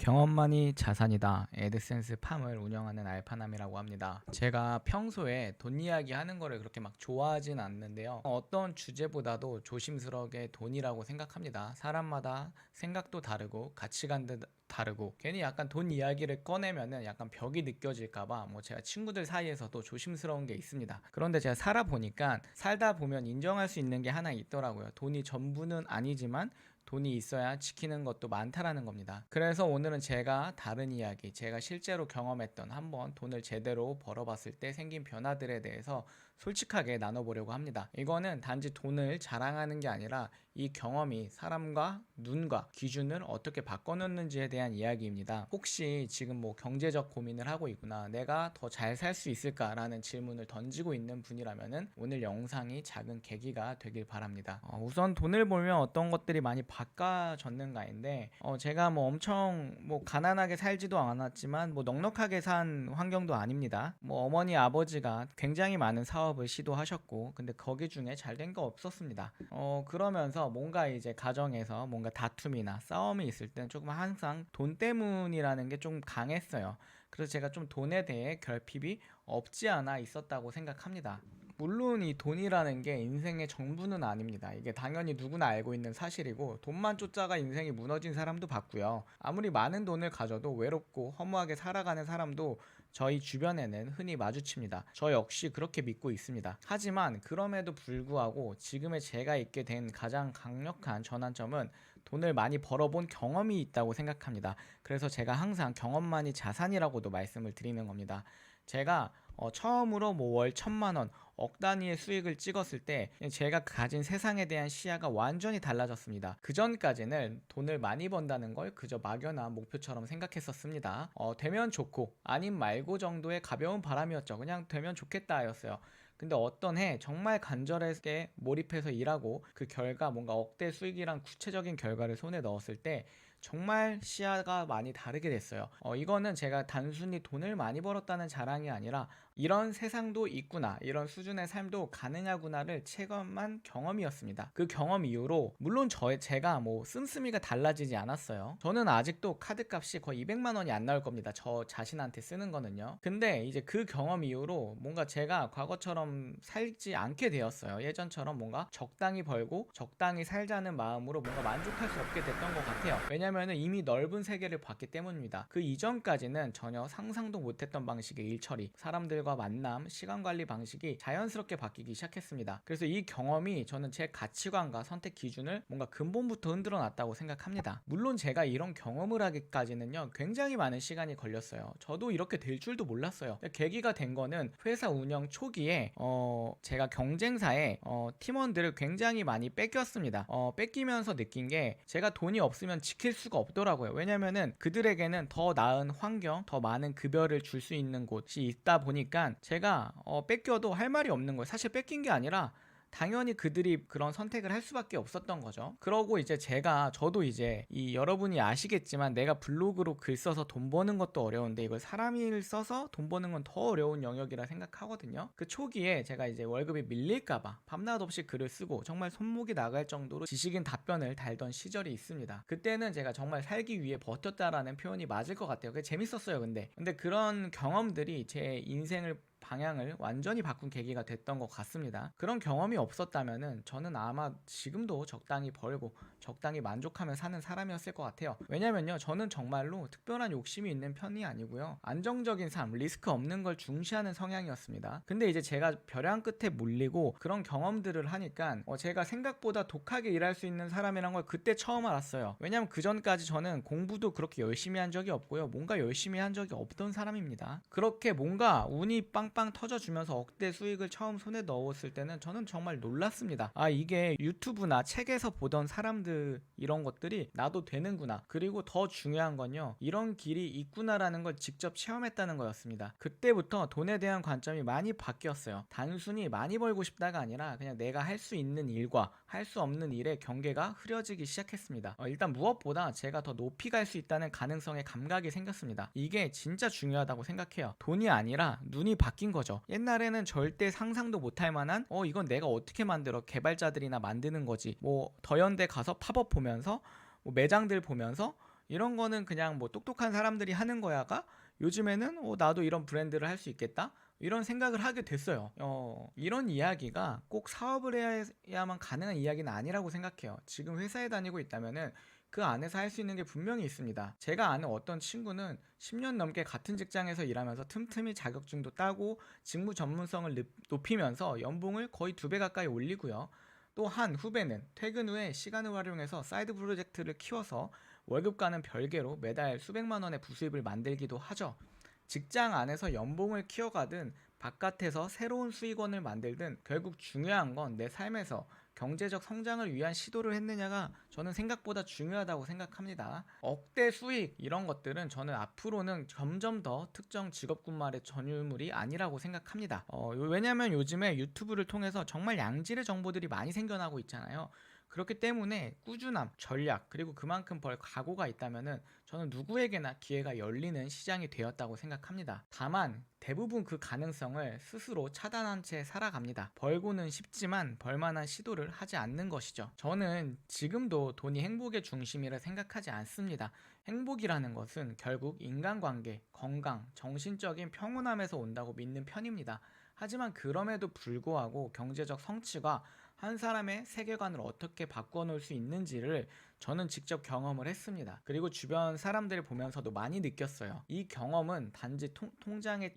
경험만이 자산이다. 애드센스 팜을 운영하는 알파남이라고 합니다. 제가 평소에 돈 이야기 하는 거를 그렇게 막 좋아하진 않는데요. 어떤 주제보다도 조심스럽게 돈이라고 생각합니다. 사람마다 생각도 다르고 가치관도 다르고 괜히 약간 돈 이야기를 꺼내면은 약간 벽이 느껴질까봐 뭐 제가 친구들 사이에서도 조심스러운 게 있습니다. 그런데 제가 살아보니까 살다 보면 인정할 수 있는 게 하나 있더라고요. 돈이 전부는 아니지만 돈이 있어야 지키는 것도 많다라는 겁니다. 그래서 오늘은 제가 다른 이야기, 제가 실제로 경험했던 한번 돈을 제대로 벌어봤을 때 생긴 변화들에 대해서 솔직하게 나눠보려고 합니다. 이거는 단지 돈을 자랑하는 게 아니라 이 경험이 사람과 눈과 기준을 어떻게 바꿔놓는지에 대한 이야기입니다. 혹시 지금 뭐 경제적 고민을 하고 있구나, 내가 더 잘 살 수 있을까라는 질문을 던지고 있는 분이라면은 오늘 영상이 작은 계기가 되길 바랍니다. 우선 돈을 벌면 어떤 것들이 많이 바꿔졌는가인데, 제가 뭐 엄청 뭐 가난하게 살지도 않았지만 뭐 넉넉하게 산 환경도 아닙니다. 뭐 어머니 아버지가 굉장히 많은 사업을 시도하셨고, 근데 거기 중에 잘 된 거 없었습니다. 그러면서 뭔가 이제 가정에서 뭔가 다툼이나 싸움이 있을 때는 조금 항상 돈 때문이라는 게 좀 강했어요. 그래서 제가 좀 돈에 대해 결핍이 없지 않아 있었다고 생각합니다. 물론 이 돈이라는 게 인생의 전부는 아닙니다. 이게 당연히 누구나 알고 있는 사실이고, 돈만 쫓아가 인생이 무너진 사람도 봤고요. 아무리 많은 돈을 가져도 외롭고 허무하게 살아가는 사람도 저희 주변에는 흔히 마주칩니다. 저 역시 그렇게 믿고 있습니다. 하지만 그럼에도 불구하고 지금의 제가 있게 된 가장 강력한 전환점은 돈을 많이 벌어본 경험이 있다고 생각합니다. 그래서 제가 항상 경험만이 자산이라고도 말씀을 드리는 겁니다. 제가 처음으로 뭐 월 1,000만 원, 억 단위의 수익을 찍었을 때 제가 가진 세상에 대한 시야가 완전히 달라졌습니다. 그 전까지는 돈을 많이 번다는 걸 그저 막연한 목표처럼 생각했었습니다. 되면 좋고 아님 말고 정도의 가벼운 바람이었죠. 그냥 되면 좋겠다였어요. 근데 어떤 해 정말 간절하게 몰입해서 일하고 그 결과 뭔가 억대 수익이란 구체적인 결과를 손에 넣었을 때 정말 시야가 많이 다르게 됐어요. 이거는 제가 단순히 돈을 많이 벌었다는 자랑이 아니라 이런 세상도 있구나, 이런 수준의 삶도 가능하구나를 체감한 경험이었습니다. 그 경험 이후로 물론 제가 뭐 씀씀이가 달라지지 않았어요. 저는 아직도 카드값이 거의 200만 원이 안 나올 겁니다. 저 자신한테 쓰는 거는요. 근데 이제 그 경험 이후로 뭔가 제가 과거처럼 살지 않게 되었어요. 예전처럼 뭔가 적당히 벌고 적당히 살자는 마음으로 뭔가 만족할 수 없게 됐던 것 같아요. 왜냐면은 이미 넓은 세계를 봤기 때문입니다. 그 이전까지는 전혀 상상도 못했던 방식의 일 처리, 사람들과 만남, 시간 관리 방식이 자연스럽게 바뀌기 시작했습니다. 그래서 이 경험이 저는 제 가치관과 선택 기준을 뭔가 근본부터 흔들어 놨다고 생각합니다. 물론 제가 이런 경험을 하기까지는요, 굉장히 많은 시간이 걸렸어요. 저도 이렇게 될 줄도 몰랐어요. 계기가 된 거는 회사 운영 초기에 제가 경쟁사에 팀원들을 굉장히 많이 뺏겼습니다. 뺏기면서 느낀 게 제가 돈이 없으면 지킬 수가 없더라고요. 왜냐면은 그들에게는 더 나은 환경, 더 많은 급여를 줄 수 있는 곳이 있다 보니까 제가 뺏겨도 할 말이 없는 거예요. 사실 뺏긴 게 아니라 당연히 그들이 그런 선택을 할 수밖에 없었던 거죠. 그러고 이제 저도 이제 이 여러분이 아시겠지만 내가 블로그로 글 써서 돈 버는 것도 어려운데 이걸 사람일 써서 돈 버는 건 더 어려운 영역이라 생각하거든요. 그 초기에 제가 이제 월급이 밀릴까봐 밤낮 없이 글을 쓰고 정말 손목이 나갈 정도로 지식인 답변을 달던 시절이 있습니다. 그때는 제가 정말 살기 위해 버텼다라는 표현이 맞을 것 같아요. 그게 재밌었어요. 근데 그런 경험들이 제 인생을 방향을 완전히 바꾼 계기가 됐던 것 같습니다. 그런 경험이 없었다면은 저는 아마 지금도 적당히 벌고 적당히 만족하며 사는 사람이었을 것 같아요. 왜냐면요, 저는 정말로 특별한 욕심이 있는 편이 아니고요, 안정적인 삶, 리스크 없는 걸 중시하는 성향이었습니다. 근데 이제 제가 벼랑 끝에 몰리고 그런 경험들을 하니까 제가 생각보다 독하게 일할 수 있는 사람이란 걸 그때 처음 알았어요. 왜냐면 그 전까지 저는 공부도 그렇게 열심히 한 적이 없고요, 뭔가 열심히 한 적이 없던 사람입니다. 그렇게 뭔가 운이 빵빵 터져주면서 억대 수익을 처음 손에 넣었을 때는 저는 정말 놀랐습니다. 이게 유튜브나 책에서 보던 사람들 이런 것들이 나도 되는구나, 그리고 더 중요한 건요, 이런 길이 있구나라는 걸 직접 체험했다는 거였습니다. 그때부터 돈에 대한 관점이 많이 바뀌었어요. 단순히 많이 벌고 싶다가 아니라 그냥 내가 할 수 있는 일과 할 수 없는 일의 경계가 흐려지기 시작했습니다. 일단 무엇보다 제가 더 높이 갈 수 있다는 가능성의 감각이 생겼습니다. 이게 진짜 중요하다고 생각해요. 돈이 아니라 눈이 바뀐 거죠. 옛날에는 절대 상상도 못할 만한 이건 내가 어떻게 만들어, 개발자들이나 만드는 거지, 뭐 더현대 가서 팝업 보면서 뭐 매장들 보면서 이런 거는 그냥 뭐 똑똑한 사람들이 하는 거야가 요즘에는 나도 이런 브랜드를 할 수 있겠다. 이런 생각을 하게 됐어요. 이런 이야기가 꼭 사업을 해야만 가능한 이야기는 아니라고 생각해요. 지금 회사에 다니고 있다면은 그 안에서 할 수 있는 게 분명히 있습니다. 제가 아는 어떤 친구는 10년 넘게 같은 직장에서 일하면서 틈틈이 자격증도 따고 직무 전문성을 높이면서 연봉을 거의 2배 가까이 올리고요. 또 한 후배는 퇴근 후에 시간을 활용해서 사이드 프로젝트를 키워서 월급과는 별개로 매달 수백만 원의 부수입을 만들기도 하죠. 직장 안에서 연봉을 키워가든 바깥에서 새로운 수익원을 만들든 결국 중요한 건 내 삶에서 경제적 성장을 위한 시도를 했느냐가 저는 생각보다 중요하다고 생각합니다. 억대 수익 이런 것들은 저는 앞으로는 점점 더 특정 직업군말의 전유물이 아니라고 생각합니다. 왜냐하면 요즘에 유튜브를 통해서 정말 양질의 정보들이 많이 생겨나고 있잖아요. 그렇기 때문에 꾸준함, 전략, 그리고 그만큼 벌 각오가 있다면은 저는 누구에게나 기회가 열리는 시장이 되었다고 생각합니다. 다만 대부분 그 가능성을 스스로 차단한 채 살아갑니다. 벌고는 싶지만 벌만한 시도를 하지 않는 것이죠. 저는 지금도 돈이 행복의 중심이라 생각하지 않습니다. 행복이라는 것은 결국 인간관계, 건강, 정신적인 평온함에서 온다고 믿는 편입니다. 하지만 그럼에도 불구하고 경제적 성취가 한 사람의 세계관을 어떻게 바꿔놓을 수 있는지를 저는 직접 경험을 했습니다. 그리고 주변 사람들을 보면서도 많이 느꼈어요. 이 경험은 단지 통장에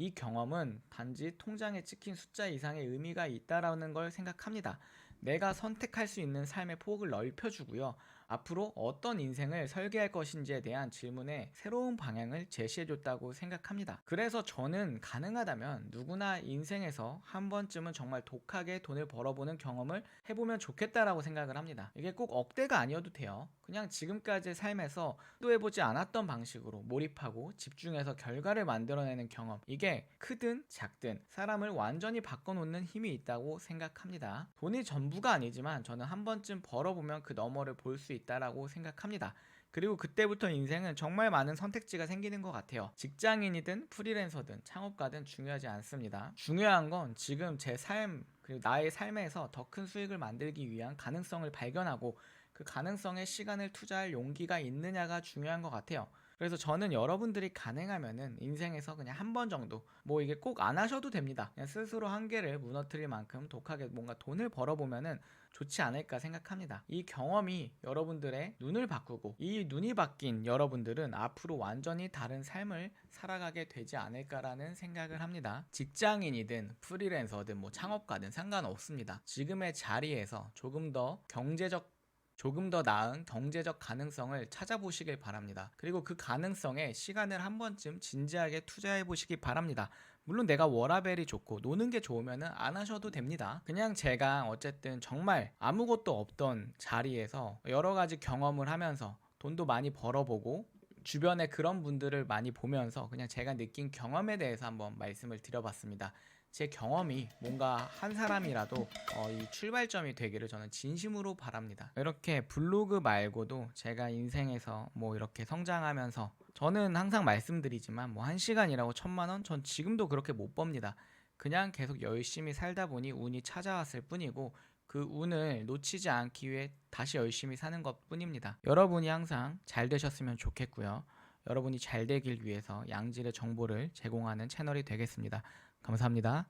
찍힌 숫자 이상의 의미가 있다라는 걸 생각합니다. 내가 선택할 수 있는 삶의 폭을 넓혀주고요. 앞으로 어떤 인생을 설계할 것인지에 대한 질문에 새로운 방향을 제시해줬다고 생각합니다. 그래서 저는 가능하다면 누구나 인생에서 한 번쯤은 정말 독하게 돈을 벌어보는 경험을 해보면 좋겠다라고 생각을 합니다. 이게 꼭 억대가 아니어도 돼요. 그냥 지금까지의 삶에서 시도해보지 않았던 방식으로 몰입하고 집중해서 결과를 만들어내는 경험. 이게 크든 작든 사람을 완전히 바꿔놓는 힘이 있다고 생각합니다. 돈이 전부가 아니지만 저는 한 번쯤 벌어보면 그 너머를 볼 수 있다라고 생각합니다. 그리고 그때부터 인생은 정말 많은 선택지가 생기는 것 같아요. 직장인이든 프리랜서든 창업가든 중요하지 않습니다. 중요한 건 지금 제 삶, 그리고 나의 삶에서 더 큰 수익을 만들기 위한 가능성을 발견하고 그 가능성에 시간을 투자할 용기가 있느냐가 중요한 것 같아요. 그래서 저는 여러분들이 가능하면은 인생에서 그냥 한 번 정도, 뭐 이게 꼭 안 하셔도 됩니다. 그냥 스스로 한계를 무너뜨릴 만큼 독하게 뭔가 돈을 벌어보면은 좋지 않을까 생각합니다. 이 경험이 여러분들의 눈을 바꾸고 이 눈이 바뀐 여러분들은 앞으로 완전히 다른 삶을 살아가게 되지 않을까라는 생각을 합니다. 직장인이든 프리랜서든 뭐 창업가든 상관없습니다. 지금의 자리에서 조금 더 나은 경제적 가능성을 찾아보시길 바랍니다. 그리고 그 가능성에 시간을 한 번쯤 진지하게 투자해 보시기 바랍니다. 물론 내가 워라밸이 좋고 노는 게 좋으면 안 하셔도 됩니다. 그냥 제가 어쨌든 정말 아무것도 없던 자리에서 여러 가지 경험을 하면서 돈도 많이 벌어보고 주변에 그런 분들을 많이 보면서 그냥 제가 느낀 경험에 대해서 한번 말씀을 드려봤습니다. 제 경험이 뭔가 한 사람이라도 이 출발점이 되기를 저는 진심으로 바랍니다. 이렇게 블로그 말고도 제가 인생에서 뭐 이렇게 성장하면서 저는 항상 말씀드리지만 뭐 1시간이라고 1,000만 원? 전 지금도 그렇게 못 법니다. 그냥 계속 열심히 살다 보니 운이 찾아왔을 뿐이고 그 운을 놓치지 않기 위해 다시 열심히 사는 것 뿐입니다. 여러분이 항상 잘 되셨으면 좋겠고요. 여러분이 잘 되길 위해서 양질의 정보를 제공하는 채널이 되겠습니다. 감사합니다.